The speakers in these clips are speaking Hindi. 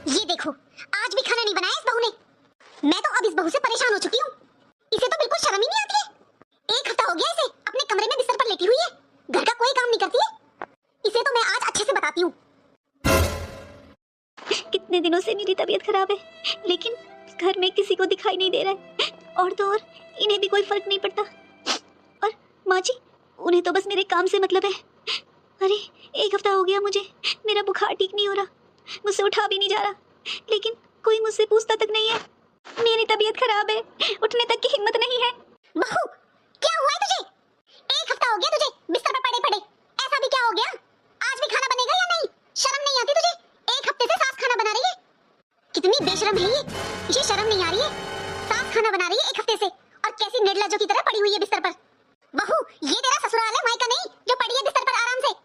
ये देखो, आज भी खाना नहीं बनाया इस बहू ने। मैं तो अब इस बहू से परेशान हो चुकी हूँ। इसे तो बिल्कुल शर्म ही नहीं आती है। एक हफ्ता हो गया इसे अपने कमरे में बिस्तर पर लेटी हुई है, घर का कोई काम नहीं करती है। इसे तो मैं आज अच्छे से बताती हूँ। कितने दिनों से मेरी तबीयत खराब है, लेकिन घर में किसी को दिखाई नहीं दे रहा है, और तो और इन्हें भी कोई फर्क नहीं पड़ता। और माँ जी, उन्हें तो बस मेरे काम से मतलब है। अरे एक हफ्ता हो गया मुझे, मेरा बुखार ठीक नहीं हो रहा, मुझसे उठा भी नहीं जा रहा, लेकिन कोई मुझसे पूछता तक नहीं है। मेरी तबीयत खराब है, उठने तक की हिम्मत नहीं है। बहू, क्या हुआ है तुझे? एक हफ्ता हो गया तुझे बिस्तर पर पड़े पड़े, ऐसा भी क्या हो गया? आज भी खाना बनेगा या नहीं? शर्म नहीं आती तुझे? एक हफ्ते से सास खाना बना रही है। कितनी बेशर्म है ये शर्म नहीं आ रही है? सास खाना बना रही है एक हफ्ते से, और कैसी निर्लज्जों की तरह पड़ी हुई है बिस्तर पर। बहू, ये तेरा ससुराल है, मायका नहीं, जो पड़ी है बिस्तर पर आराम से।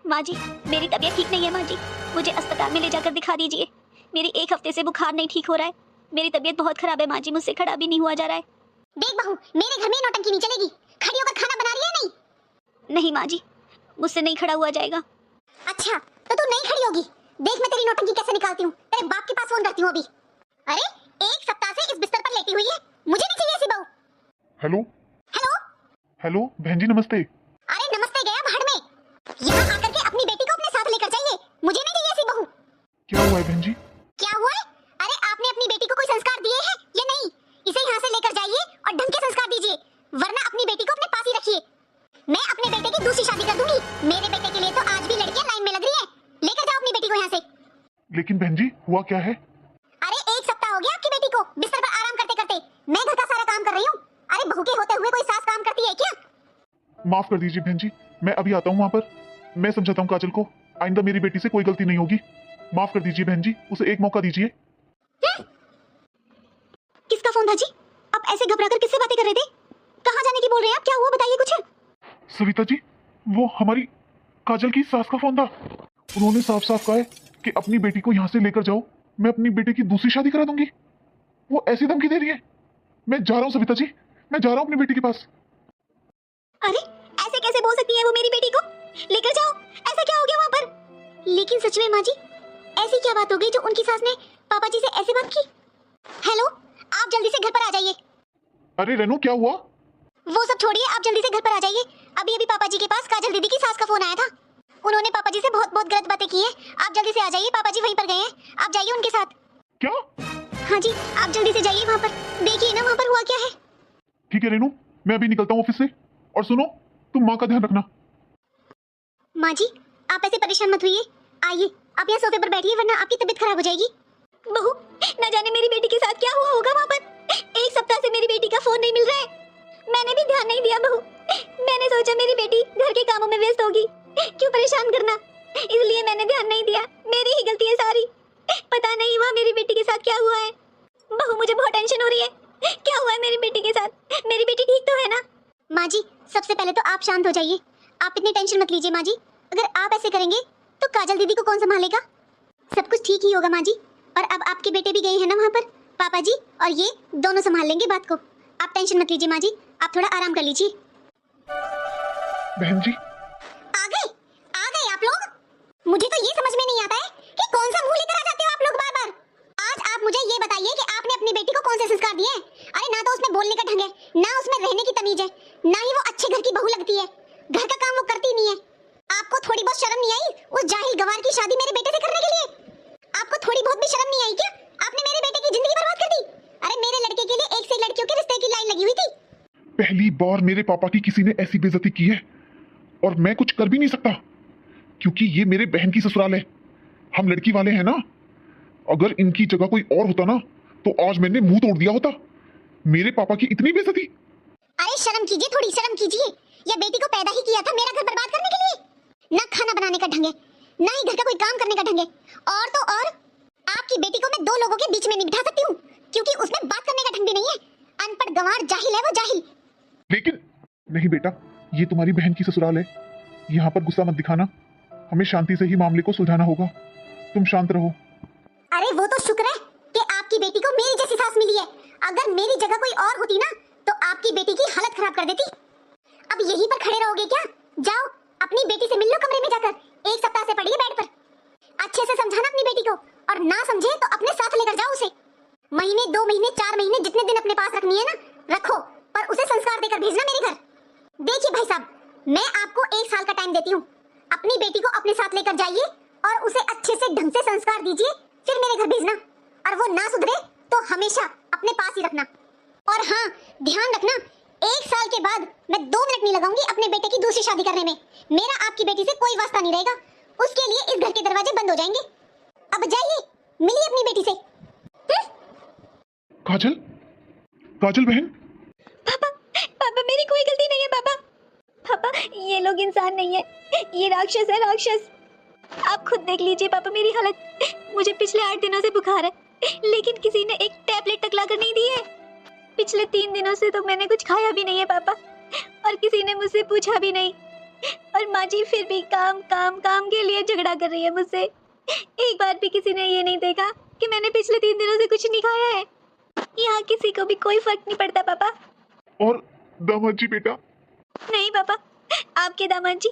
माँ जी, मेरी तबीयत ठीक नहीं है। माँ जी, मुझे अस्पताल में ले जाकर दिखा दीजिए। मेरी एक हफ्ते से बुखार नहीं ठीक हो रहा है, मेरी तबीयत बहुत खराब है। माँ जी, मुझसे खड़ा भी नहीं हुआ जा रहा है। देख बहू, मेरे घर में नौटंकी नहीं चलेगी। खड़ी होकर खाना बना रही है नहीं? नहीं माँ जी, मुझसे नहीं खड़ा हुआ जाएगा। अच्छा, तो तू नहीं खड़ी होगी? देख मैं तेरी नौटंकी कैसे निकालती हूँ। तेरे बाप के पास फोन करती हूँ अभी। अरे एक सप्ताह से इस बिस्तर पर लेटी हुई है, मुझे नहीं चाहिए ऐसी बहू। हेलो हेलो हेलो बहन जी, नमस्ते। अरे नमस्ते गया भाड़ में। यहाँ आकर के अपनी बेटी को अपने साथ लेकर जाइए, मुझे नहीं चाहिए ऐसी बहू। क्या हुआ है बहन जी? क्या हुआ है? अरे आपने अपनी बेटी को कोई संस्कार दिए हैं या नहीं? इसे यहाँ से लेकर जाइए और ढंग के संस्कार दीजिए, वरना अपनी बेटी को अपने पास ही रखिए। मैं अपने बेटे की दूसरी शादी कर दूंगी। मेरे बेटे के लिए तो आज भी लड़कियां लाइन में लग रही हैं। लेकर जाओ अपनी बेटी को यहाँ से। लेकिन बहन जी, हुआ क्या है? अरे एक सप्ताह हो गया आपकी बेटी को बिस्तर पर आराम करते करते। मैं घर का सारा काम कर रही हूँ। अरे बहू के होते हुए कोई सास काम करती है क्या? माफ कर दीजिए बहन जी, मैं अभी आता हूँ वहाँ पर। मैं समझाता हूँ काजल को, आइंदा मेरी बेटी से कोई गलती नहीं होगी। माफ कर दीजिए बहन जी, उसे एक मौका दीजिए। किसका फोन था जी? आप ऐसे घबराकर किससे बातें कर रहे थे? कहाँ जाने की बोल रहे हैं आप? क्या हुआ बताइए कुछ। सविता जी, वो हमारी काजल की सास का फोन था। उन्होंने साफ साफ कहा है कि अपनी बेटी को यहाँ से लेकर जाओ, मैं अपनी बेटे की दूसरी शादी करा दूंगी। वो ऐसी धमकी दे रही है। मैं जा रहा हूँ सविता जी, मैं जा रहा हूँ अपनी बेटी के पास। अरे ऐसे कैसे बोल सकती है वो मेरी बेटी को? लेकर जाओ, ऐसा क्या हो गया वहाँ पर? लेकिन सच में माँ जी, ऐसी क्या बात हो गई जो उनकी सास ने पापा जी से ऐसे बात की? हेलो, आप जल्दी से घर पर आ जाइए। अरे रेनू, क्या हुआ? वो सब छोड़िए, आप जल्दी से घर पर आ जाइए। अभी अभी पापा जी के पास काजल दीदी की सास का फोन आया था। उन्होंने पापा जी से बहुत बहुत गलत बातें की है। आप जल्दी से आ जाइए, पापा जी वहीं पर गए हैं, आप जाइए उनके साथ। क्या? हाँ जी, आप जल्दी से जाइए वहाँ पर, देखिए ना वहाँ पर हुआ क्या है। ठीक है रेनू, मैं अभी निकलता हूँ ऑफिस से। और सुनो, तुम माँ का ध्यान रखना। माँ जी, आप ऐसे परेशान मत होइए। आइए, आप यहाँ सोफे पर बैठिए, वरना आपकी तबीयत खराब हो जाएगी। बहू, न जाने मेरी बेटी के साथ क्या हुआ होगा वहाँ पर। एक सप्ताह से मेरी बेटी का फोन नहीं मिल रहा है। मैंने भी ध्यान नहीं दिया बहू। मैंने सोचा मेरी बेटी घर के कामों में व्यस्त होगी, क्यों परेशान करना, इसलिए मैंने ध्यान नहीं दिया। मेरी ही गलती है सारी। पता नहीं वहाँ मेरी बेटी के साथ क्या हुआ है। बहू, मुझे बहुत टेंशन हो रही है। क्या हुआ है मेरी बेटी के साथ? मेरी बेटी ठीक तो है ना? माँ जी, सबसे पहले तो आप शांत हो जाइए। आप इतनी टेंशन मत लीजिए माँ जी। अगर आप ऐसे करेंगे तो काजल दीदी को कौन संभालेगा? सब कुछ ठीक ही होगा माँ जी। और अब आपके बेटे भी गए हैं ना वहाँ पर, पापा जी और ये दोनों संभाल लेंगे बात को। आप टेंशन मत लीजिए माँ जी, आप थोड़ा आराम कर लीजिए। बहन जी, आ गए आप लोग। मुझे तो ये समझ में नहीं आता है कि कौन सा मुंह लेकर आ जाते हो आप लोग बार बार। आज आप मुझे ये बताइए कि आपने अपनी बेटी को कौन से संस्कार दिए हैं? अरे ना तो उसमें बोलने का ढंग है, ना उसमें रहने की तमीज है, ना ही वो अच्छे घर की बहू लगती है। घर का काम वो करती नहीं है। आपको थोड़ी बहुत शर्म नहीं आई उस जाहिल गवार की शादी मेरे बेटे से करने के लिए? आपको थोड़ी बहुत भी शर्म नहीं आई क्या? आपने मेरे बेटे की जिंदगी बर्बाद कर दी। अरे मेरे लड़के के लिए एक से लड़कियों के रिश्ते की लाइन लगी हुई थी। पहली बार मेरे पापा की किसी ने ऐसी बेइज्जती की है, और मैं कुछ कर भी नहीं सकता, क्योंकि ये मेरे बहन की ससुराल है। हम लड़की वाले हैं ना। अगर इनकी जगह कोई और होता ना, तो आज मैंने मुंह तोड़ दिया होता। मेरे पापा की इतनी बेइज्जती। अरे शर्म कीजिए, थोड़ी शर्म कीजिए। ये बेटी को पैदा ही किया था मेरा घर बर्बाद करने के लिए। ना खाना बनाने का ढंग है, ना ही घर का कोई काम करने का ढंग है। और तो और आपकी बेटी को मैं दो लोगों के बीच में नहीं बिठा सकती हूँ, क्योंकि उसमें बात करने का ढंग भी नहीं है। अनपढ़ गंवार जाहिल है वो, जाहिल। लेकिन नहीं बेटा, ये तुम्हारी बहन की ससुराल है। यहाँ पर गुस्सा मत दिखाना, हमें शांति से ही मामले को सुलझाना होगा। तुम शांत रहो। अरे वो तो शुक्र है कि आपकी बेटी को मेरी जैसी सास मिली है। अगर मेरी जगह कोई और होती ना, तो आपकी बेटी की हालत खराब कर देती। अब यहीं पर खड़े रहोगे क्या? जाओ अपनी बेटी से मिल लो कमरे में जाकर। एक सप्ताह से पड़ी है बेड पर। अच्छे से समझाना अपनी बेटी को और ना समझे तो अपने साथ लेकर जाओ उसे। महीने, 2 महीने, 4 महीने, जितने दिन अपने पास रखनी है ना रखो, पर उसे संस्कार देकर भेजना मेरे घर। देखिए भाई साहब, मैं आपको 1 साल का टाइम देती हूँ। अपनी बेटी को अपने साथ लेकर जाइए और उसे अच्छे से ढंग से संस्कार दीजिए, फिर मेरे घर भेजना। और वो ना सुधरे तो हमेशा अपने पास ही रखना। और हाँ, ध्यान रखना, 1 साल के बाद मैं 2 मिनट नहीं लगाऊंगी अपने बेटे की दूसरी शादी करने में। मेरा आपकी बेटी से कोई वास्ता नहीं रहेगा, उसके लिए इस घर के दरवाजे बंद हो जाएंगे। अब जाइए, मिलिए अपनी बेटी से। काजल, काजल बहन। पापा, पापा मेरी कोई गलती नहीं है पापा। पापा ये लोग इंसान नहीं है, ये राक्षस है, राक्षस। आप खुद देख लीजिए पापा मेरी हालत। मुझे पिछले 8 दिनों से बुखार है, लेकिन किसी ने एक टैबलेट तक लाकर नहीं दी है। पिछले 3 दिनों से तो मैंने कुछ खाया भी नहीं है पापा, और किसी ने मुझसे पूछा भी नहीं। और माँ जी फिर भी काम काम काम के लिए झगड़ा कर रही है मुझसे। एक बार भी किसी ने ये नहीं देखा कि मैंने पिछले 3 दिनों से कुछ नहीं खाया है। यहाँ किसी को भी कोई फर्क नहीं पड़ता पापा। और दामाद जी बेटा? नहीं पापा, आपके दामाद जी,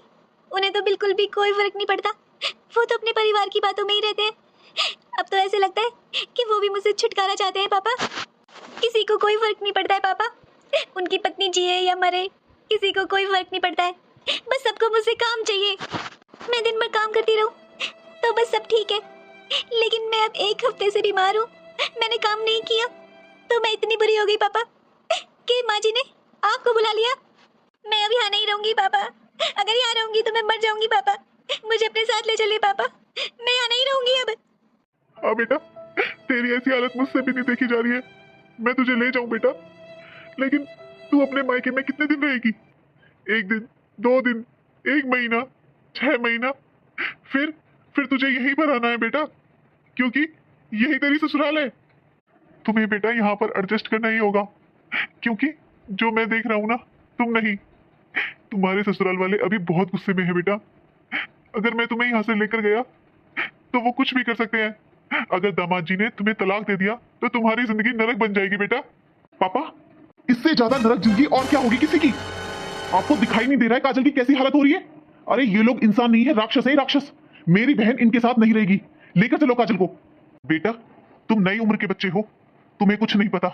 उन्हें तो बिल्कुल भी कोई फर्क नहीं पड़ता। वो तो अपने परिवार की बातों में ही रहते हैं। अब तो ऐसे लगता है कि वो भी मुझसे छुटकारा चाहते हैं पापा। किसी को कोई फर्क नहीं पड़ता है पापा, उनकी पत्नी जिए या मरे, किसी को कोई फर्क नहीं पड़ता है। बस सबको मुझसे काम चाहिए। मैं दिन भर काम करती रहूं तो बस सब ठीक है, लेकिन मैं अब 1 हफ्ते से बीमार हूँ। मैंने काम नहीं किया तो मैं इतनी बुरी हो गई पापा कि माँ जी ने आपको बुला लिया। मैं अब यहाँ नहीं रहूंगी पापा। अगर यहाँ रहूंगी तो मैं मर जाऊंगी पापा। मुझे अपने साथ ले चलिए पापा, मैं यहाँ नहीं रहूंगी अब। हाँ बेटा, तेरी ऐसी हालत मुझसे भी नहीं देखी जा रही है। मैं तुझे ले जाऊं बेटा, लेकिन तू अपने मायके में कितने दिन रहेगी? 1 दिन, 2 दिन, 1 महीना, 6 महीना, फिर तुझे यहीं पर आना है बेटा, क्योंकि यही तेरी ससुराल है। तुम्हें बेटा यहाँ पर एडजस्ट करना ही होगा, क्योंकि जो मैं देख रहा हूँ ना, तुम नहीं, तुम्हारे ससुराल वाले अभी बहुत गुस्से में है बेटा। अगर मैं तुम्हें यहाँ से लेकर गया तो वो कुछ भी कर सकते हैं। अगर दामाद जी ने तुम्हें तलाक दे दिया तो तुम्हारी जिंदगी नरक बन जाएगी बेटा। पापा, इससे ज्यादा नरक जिंदगी और क्या होगी किसी की? आपको दिखाई नहीं दे रहा है काजल की कैसी हालत हो रही है? अरे ये लोग इंसान नहीं है, राक्षस है, राक्षस। मेरी बहन इनके साथ नहीं रहेगी। लेकर चलो काजल को। बेटा, तुम नई उम्र के बच्चे हो, तुम्हें कुछ नहीं पता।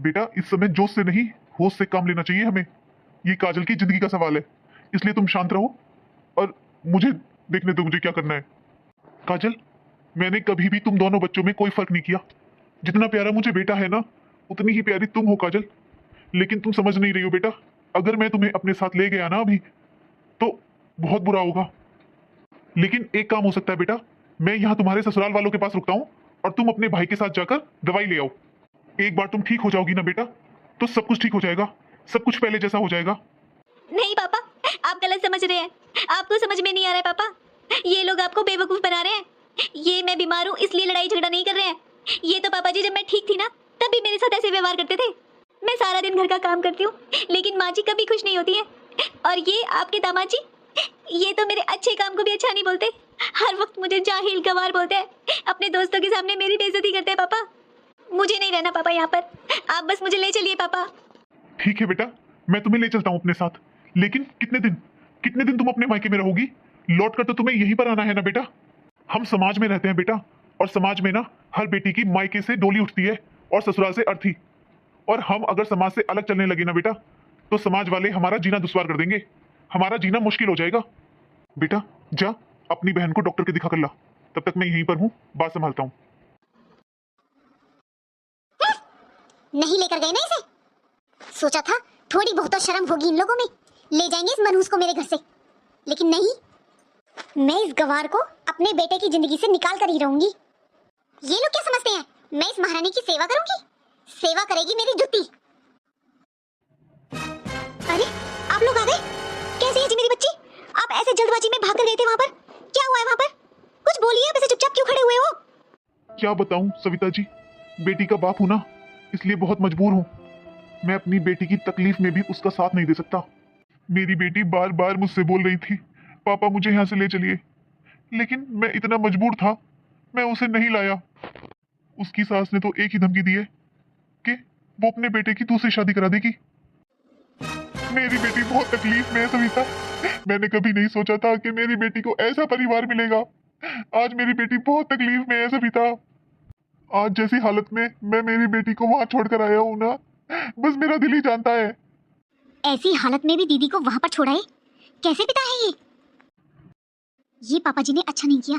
बेटा, इस समय जोश से नहीं, होश से काम लेना चाहिए हमें। ये काजल की जिंदगी का सवाल है, इसलिए तुम शांत रहो और मुझे देखने दो मुझे क्या करना है। काजल, मैंने कभी भी तुम दोनों बच्चों में कोई फर्क नहीं किया। जितना प्यारा मुझे बेटा है ना, उतनी ही प्यारी तुम हो काजल। लेकिन तुम समझ नहीं रही हो बेटा। अगर मैं तुम्हें अपने साथ ले गया ना अभी, तो बहुत बुरा होगा। लेकिन एक काम हो सकता है बेटा, मैं यहाँ तुम्हारे ससुराल वालों के पास रुकता हूँ और तुम अपने भाई के साथ जाकर दवाई ले आओ। एक बार तुम ठीक हो जाओगी ना बेटा, तो सब कुछ ठीक हो जाएगा, सब कुछ पहले जैसा हो जाएगा। नहीं पापा, आप गलत समझ रहे हैं। आपको समझ में नहीं आ रहा है पापा। ये लोग आपको बेवकूफ बना रहे हैं। ये मैं बीमार हूँ इसलिए लड़ाई झगड़ा नहीं कर रहे हैं। ये तो पापा जी जब मैं ठीक थी ना, तब भी मेरे साथ ऐसे व्यवहार करते थे। मैं सारा दिन घर का काम करती हूँ, लेकिन माँ जी कभी खुश नहीं होती है। और ये आपके दामाद जी, ये तो मेरे अच्छे काम को भी अच्छा नहीं बोलते। हर वक्त मुझे जाहिल गवार बोलते हैं। अपने दोस्तों के सामने मेरी बेइज्जती करते हैं पापा। मुझे नहीं रहना पापा यहाँ पर, आप बस मुझे ले चलिए पापा। ठीक है बेटा, मैं तुम्हें ले चलता हूँ अपने साथ, लेकिन कितने दिन तुम अपने मायके में रहोगी? लौट कर तो तुम्हें यहीं पर आना है ना बेटा। हम समाज में रहते हैं बेटा, और समाज में ना हर बेटी की मायके से डोली उठती है और ससुराल से अर्थी। और हम अगर समाज से अलग चलने लगे ना बेटा, तो समाज वाले हमारा जीना दुश्वार कर देंगे, हमारा जीना मुश्किल हो जाएगा। बेटा जा, अपनी बहन को डॉक्टर के दिखा कर ला। तब तक मैं यहीं पर हूँ, बात संभालता हूँ। नहीं लेकर गए ना इसे? सोचा था थोड़ी बहुत तो शर्म होगी इन लोगों में, ले जाएंगे इस मनहूस को मेरे घर से। लेकिन नहीं, मैं इस गवार को अपने बेटे की जिंदगी से निकाल कर ही रहूंगी। ये लोग क्या समझते हैं, मैं इस महारानी की सेवा करूंगी? सेवा करेगी मेरी जुत्ती। अरे आप लोग आ गए? कैसी है जी मेरी बच्ची? आप ऐसे जल्दबाजी में भाग कर गए थे वहां पर, क्या हुआ है वहां पर? कुछ बोलिए, आप ऐसे चुपचाप क्यों खड़े हुए हो? क्या बताऊं सविता जी, बेटी का बाप हूं ना, इसलिए बहुत मजबूर हूं। मैं अपनी बेटी की तकलीफ में भी उसका साथ नहीं दे सकता। मेरी बेटी बार बार मुझसे बोल रही थी, पापा मुझे यहाँ से ले चलिए, लेकिन मैं इतना मजबूर था, मैं उसे नहीं लाया। उसकी सास ने तो एक ही धमकी दी है कि वो अपने बेटे की दूसरी शादी करा देगी। मेरी बेटी बहुत तकलीफ में है सविता। मैंने कभी नहीं सोचा था कि मेरी बेटी को ऐसा परिवार मिलेगा आज मेरी बेटी बहुत तकलीफ में है सविता। आज जैसी हालत में मैं मेरी बेटी को वहां छोड़कर आया हूं ना, बस मेरा दिल ही जानता है। ऐसी हालत में भी दीदी को वहां पर छोड़ा है, कैसे पिता है ये पापा जी ने अच्छा नहीं किया।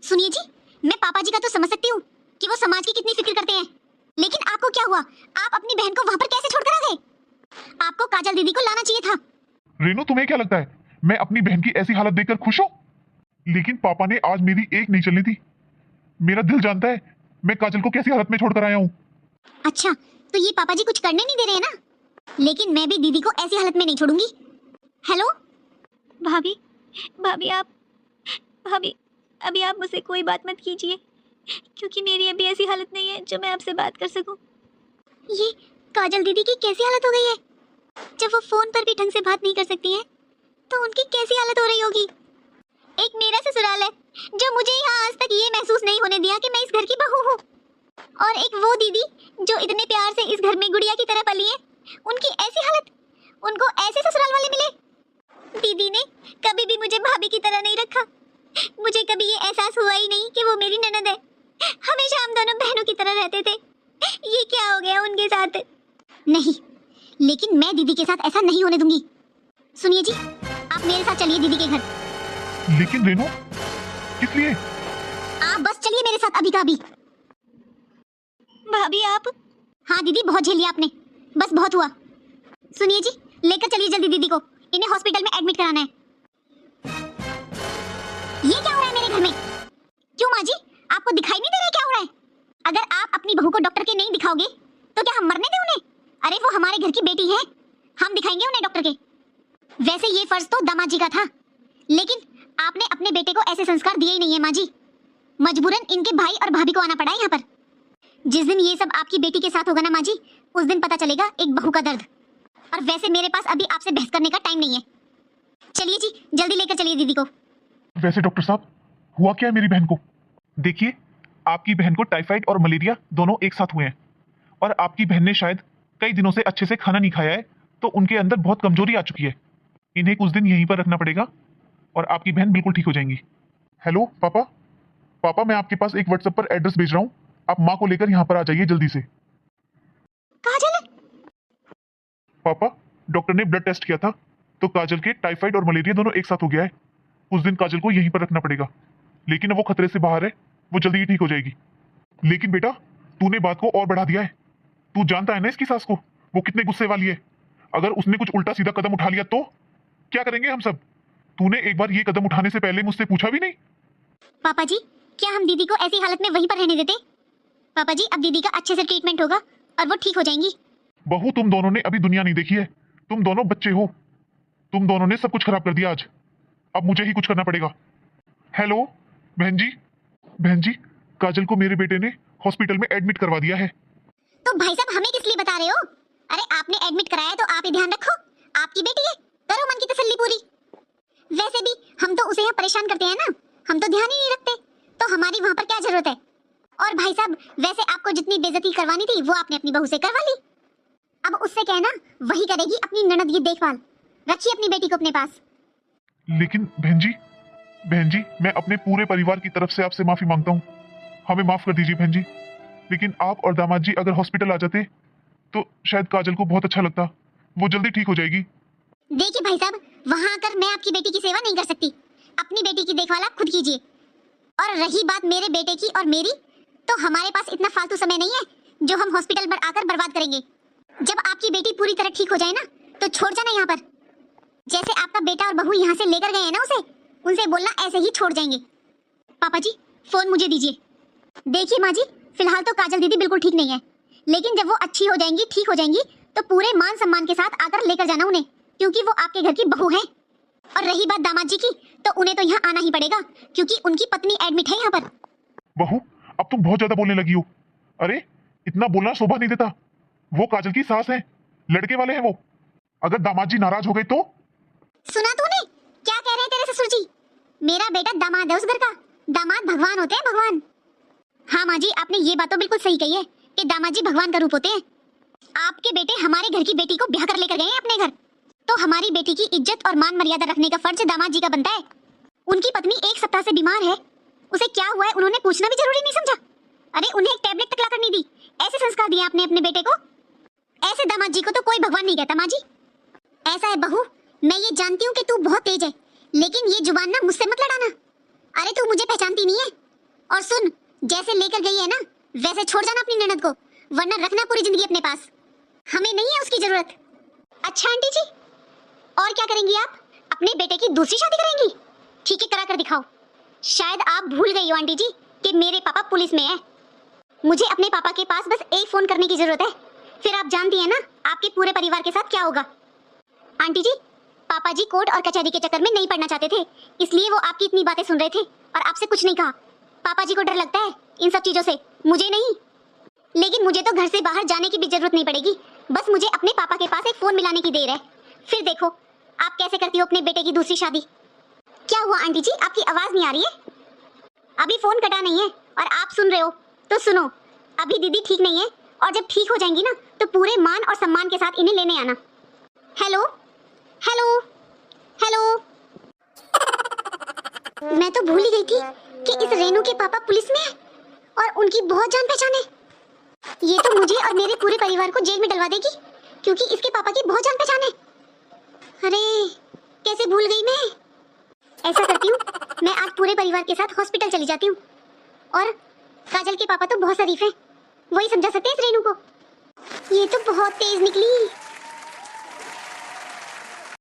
सुनिए जी, मैं पापा जी का तो समझ सकती हूँ कि वो समाज की कितनी फिक्र करते हैं, लेकिन आपको क्या हुआ? आप अपनी बहन को वहां पर कैसे छोड़कर आ गए? आपको काजल दीदी को लाना चाहिए था। रेनू, तुम्हें क्या लगता है मैं अपनी बहन की ऐसी हालत देखकर खुश हूँ? लेकिन पापा ने आज मेरी एक नहीं चलनी थी। मेरा दिल जानता है मैं काजल को कैसी हालत में छोड़कर आया हूँ। अच्छा, तो ये पापा जी कुछ करने नहीं दे रहे हैं ना? लेकिन मैं भी दीदी को ऐसी हालत में नहीं छोड़ूंगी। हेलो भाभी, भाभी आप, भाभी अभी आप मुझसे कोई बात मत कीजिए, क्योंकि मेरी अभी ऐसी हालत नहीं है जो मैं आपसे बात कर सकूं। ये काजल दीदी की कैसी हालत हो गई है? जब वो फोन पर भी ढंग से बात नहीं कर सकती हैं, तो उनकी कैसी हालत हो रही होगी? एक मेरा ससुराल है जो मुझे यहाँ आज तक ये महसूस नहीं होने दिया कि मैं इस घर की बहू हूँ, और एक वो दीदी जो इतने प्यार से इस घर में गुड़िया की तरह पली है, उनकी ऐसी हालत, उनको ऐसे ससुराल वाले मिले। दीदी ने कभी भी मुझे भाभी की तरह नहीं रखा, मुझे कभी ये एहसास हुआ ही नहीं कि वो मेरी ननद है। हमेशा हम दोनों बहनों की तरह रहते थे। ये क्या हो गया उनके साथ? नहीं, लेकिन मैं दीदी के साथ ऐसा नहीं होने दूंगी। सुनिए जी, आप मेरे साथ चलिए दीदी के घर। लेकिन रेनू, किस लिए? आप बस चलिए मेरे साथ अभी का अभी। भाभी आप? हाँ दीदी, बहुत झेल लिया आपने, बस बहुत हुआ। सुनिए जी, लेकर चलिए जल्दी दीदी को, इन्हें हॉस्पिटल में एडमिट कराना है। ये क्या हो रहा है मेरे घर में? क्यों माँ जी, आपको दिखाई नहीं दे रहा है क्या हो रहा है? अगर आप अपनी बहू को डॉक्टर के नहीं दिखाओगे तो क्या हम मरने दें उन्हें? अरे वो हमारे घर की बेटी है, हम दिखाएंगे उन्हें डॉक्टर के। वैसे ये फर्ज तो दामाद जी का था, लेकिन आपने अपने बेटे को ऐसे संस्कार दिए ही नहीं है माँ जी। मजबूरन इनके भाई और भाभी को आना पड़ा है यहाँ पर। जिस दिन ये सब आपकी बेटी के साथ होगा ना माँ जी, उस दिन पता चलेगा एक बहू का दर्द। और वैसे मेरे पास अभी आपसे बहस करने का टाइम नहीं है। चलिए जी, जल्दी लेकर चलिए दीदी को। वैसे डॉक्टर साहब, हुआ क्या है मेरी बहन को? देखिए, आपकी बहन को टाइफाइड और मलेरिया दोनों एक साथ हुए हैं, और आपकी बहन ने शायद कई दिनों से अच्छे से खाना नहीं खाया है, तो उनके अंदर बहुत कमजोरी आ चुकी है। इन्हें कुछ दिन यहीं पर रखना पड़ेगा और आपकी बहन बिल्कुल ठीक हो जाएंगी। हेलो पापा, पापा मैं आपके पास एक व्हाट्सएप पर एड्रेस भेज रहा हूँ, आप माँ को लेकर यहाँ पर आ जाइए जल्दी से। काजल? पापा, डॉक्टर ने ब्लड टेस्ट किया था तो काजल के टाइफाइड और मलेरिया दोनों एक साथ हो गया है। उस दिन काजल को यहीं पर रखना पड़ेगा, लेकिन अब वो खतरे से बाहर है, वो जल्दी ही ठीक हो जाएगी। लेकिन बेटा, तूने बात को और बढ़ा दिया है। तू जानता है ना इसकी सास को, वो कितने गुस्से वाली है। अगर उसने कुछ उल्टा सीधा कदम उठा लिया तो क्या करेंगे हम सब? तूने एक बार ये कदम उठाने से पहले मुझसे पूछा भी नहीं। पापा जी, क्या हम दीदी को ऐसी हालत में वहीं पर रहने देते? पापा जी, अब दीदी का अच्छे से ट्रीटमेंट होगा और वो ठीक हो जाएंगी। बहू, तुम दोनों ने अभी दुनिया नहीं देखी है, तुम दोनों बच्चे हो, तुम दोनों ने सब कुछ खराब कर दिया आज। अब मुझे ही कुछ करना पड़ेगा। हेलो बहन जी, बहन जी, काजल को मेरे बेटे ने हॉस्पिटल में एडमिट करवा दिया है। तो भाई साहब, हमें किस लिए बता रहे हो? अरे आपने एडमिट कराया तो आप ही ध्यान रखो, आपकी बेटी है, करो मन की तसल्ली पूरी। वैसे भी हम तो उसे यहाँ परेशान करते हैं ना, हम तो ध्यान ही नहीं रखते, तो हमारी वहाँ पर क्या जरूरत है? और भाई साहब, वैसे आपको जितनी बेइज्जती करवानी थी वो आपने अपनी बहू से करवा ली। अब उससे कहना वही करेगी अपनी ननद की देखभाल। रखिए अपनी बेटी को अपने पास। लेकिन बहन जी, बहन जी, मैं अपने पूरे परिवार की तरफ से आपसे माफी मांगता हूँ, हमें माफ कर दीजिए बहन जी। लेकिन आप और दामाद जी अगर हॉस्पिटल आ जाते तो शायद काजल को बहुत अच्छा लगता, वो जल्दी ठीक हो जाएगी। देखिए भाई साहब, वहाँ आकर मैं आपकी बेटी की सेवा नहीं कर सकती, अपनी बेटी की देखभाल आप खुद कीजिए। और रही बात मेरे बेटे की और मेरी, तो हमारे पास इतना फालतू समय नहीं है जो हम हॉस्पिटल पर आकर बर्बाद करेंगे। जब आपकी बेटी पूरी तरह ठीक हो जाए ना, तो छोड़ जाना यहाँ पर। जैसे आपका बेटा और बहू यहाँ से लेकर गए हैं ना उसे, उनसे बोलना ऐसे ही छोड़ जाएंगे। पापा जी, फोन मुझे दीजिए। देखिए माँ जी, फिलहाल तो काजल दीदी बिल्कुल ठीक नहीं है, लेकिन जब वो अच्छी हो जाएंगी, ठीक हो जाएंगी, तो पूरे मान सम्मान के साथ आकर लेकर जाना उन्हें, क्योंकि वो आपके घर की बहू है। और रही बात दामाद जी की, तो उन्हें तो यहाँ आना ही पड़ेगा, क्योंकि उनकी पत्नी एडमिट है यहाँ पर। बहू, अब तुम बहुत ज्यादा बोलने लगी हो। अरे इतना बोलना शोभा नहीं देता, वो काजल की सास है, लड़के वाले हैं वो। अगर दामाद जी नाराज हो गए तो? सुना तूने क्या कह रहे हैं तेरे ससुर जी? मेरा बेटा दामाद है उस घर का, दामाद भगवान होते हैं, भगवान। हाँ माँ जी, आपने ये बात तो बिल्कुल सही कही है कि दामाद जी भगवान का रूप होते हैं। आपके बेटे हमारे घर की बेटी को ब्याह कर लेकर गए हैं अपने घर, तो हमारी बेटी की इज्जत और मान मर्यादा रखने का फर्ज दामाद जी का बनता है। उनकी पत्नी एक सप्ताह से बीमार है, उसे क्या हुआ है उन्होंने पूछना भी जरूरी नहीं समझा। अरे उन्हें एक टैबलेट तक लाकर नहीं दी, ऐसे संस्कार दिए आपने अपने बेटे को। ऐसे दामाद जी को तो कोई भगवान नहीं कहता माँ जी। ऐसा है बहू, मैं ये जानती हूँ कि तू बहुत तेज है, लेकिन ये जुबान ना मुझसे मत लड़ाना। अरे तू मुझे पहचानती नहीं है। और सुन, जैसे लेकर गई है ना वैसे छोड़ जाना अपनी ननद को, वरना रखना पूरी जिंदगी अपने पास। हमें नहीं है उसकी जरूरत। अच्छा आंटी जी, और क्या करेंगी आप? अपने बेटे की दूसरी शादी करेंगी? ठीक है, करा कर दिखाओ। शायद आप भूल गई हो आंटी जी कि मेरे पापा पुलिस में है। मुझे अपने पापा के पास बस एक फोन करने की जरूरत है, फिर आप जानती हैं ना आपके पूरे परिवार के साथ क्या होगा। आंटी जी, पापा जी कोर्ट और कचहरी के चक्कर में नहीं पड़ना चाहते थे, इसलिए वो आपकी इतनी बातें सुन रहे थे और आपसे कुछ नहीं कहा। पापा जी को डर लगता है इन सब चीजों से, मुझे नहीं। लेकिन मुझे तो घर से बाहर जाने की भी जरूरत नहीं पड़ेगी, बस मुझे अपने पापा के पास एक फोन मिलाने की देर है। फिर देखो आप कैसे करती हो अपने बेटे की दूसरी शादी। क्या हुआ आंटी जी, आपकी आवाज नहीं आ रही है? अभी फोन कटा नहीं है और आप सुन रहे हो तो सुनो। अभी दीदी ठीक नहीं है और जब ठीक हो जाएंगी ना तो पूरे मान और सम्मान के साथ इन्हें लेने आना। Hello hello hello. मैं तो भूल ही गई थी कि इस रेनू के पापा पुलिस में हैं और उनकी बहुत जान पहचान है। ये तो मुझे और मेरे पूरे परिवार को जेल में डलवा देगी, क्योंकि इसके पापा की बहुत जान पहचान है। अरे कैसे भूल गई मैं। ऐसा करती हूँ, मैं आज पूरे परिवार के साथ हॉस्पिटल चली जाती हूँ। और काजल के पापा तो बहुत शरीफ हैं, वही समझा सकते हैं इस रेनू को। ये तो बहुत तेज निकली।